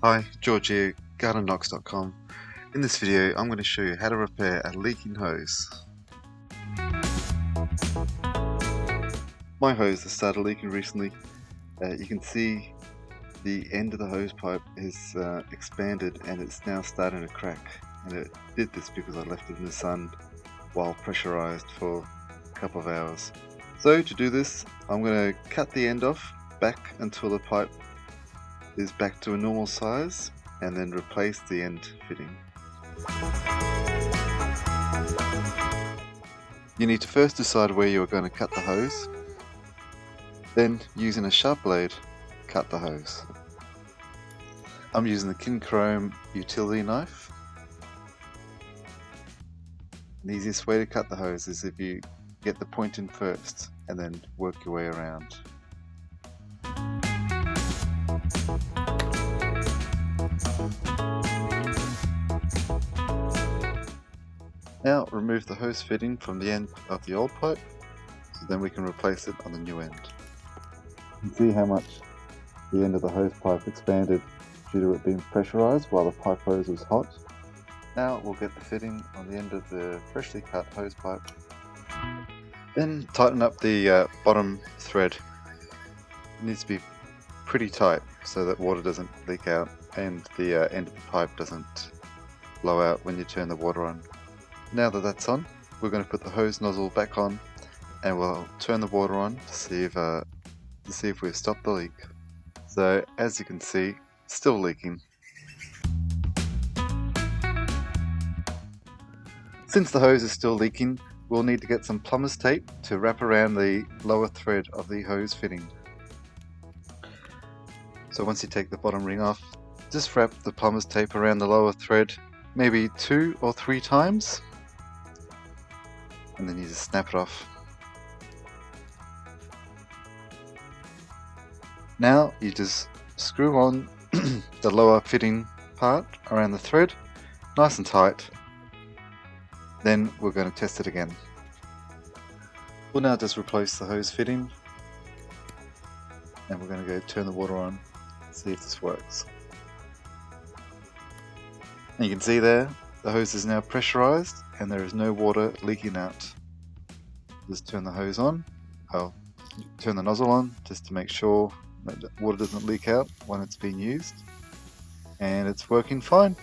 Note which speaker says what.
Speaker 1: Hi, George here, GardenKnocks.com. In this video, I'm going to show you how to repair a leaking hose. My hose has started leaking recently. You can see the end of the hose pipe is expanded and it's now starting to crack. And it did this because I left it in the sun while pressurized for a couple of hours. So to do this, I'm going to cut the end off back until the pipe is back to a normal size, and then replace the end fitting. You need to first decide where you are going to cut the hose, then using a sharp blade, cut the hose. I'm using the Kin Chrome utility knife. The easiest way to cut the hose is if you get the point in first and then work your way around. Now remove the hose fitting from the end of the old pipe, so then we can replace it on the new end. You can see how much the end of the hose pipe expanded due to it being pressurized while the pipe hose was hot. Now we'll get the fitting on the end of the freshly cut hose pipe. Then tighten up the bottom thread. It needs to be pretty tight so that water doesn't leak out and the end of the pipe doesn't blow out when you turn the water on. Now that that's on, we're going to put the hose nozzle back on and we'll turn the water on to see if we've stopped the leak. So as you can see, still leaking. Since the hose is still leaking, we'll need to get some plumber's tape to wrap around the lower thread of the hose fitting. So once you take the bottom ring off, just wrap the plumber's tape around the lower thread maybe 2 or 3 times, and then you just snap it off. Now you just screw on the lower fitting part around the thread, nice and tight. Then we're going to test it again. We'll now just replace the hose fitting, and we're going to go turn the water on, see if this works. And you can see there, the hose is now pressurized and there is no water leaking out. Just turn the hose on, turn the nozzle on just to make sure that the water doesn't leak out when it's being used, and it's working fine.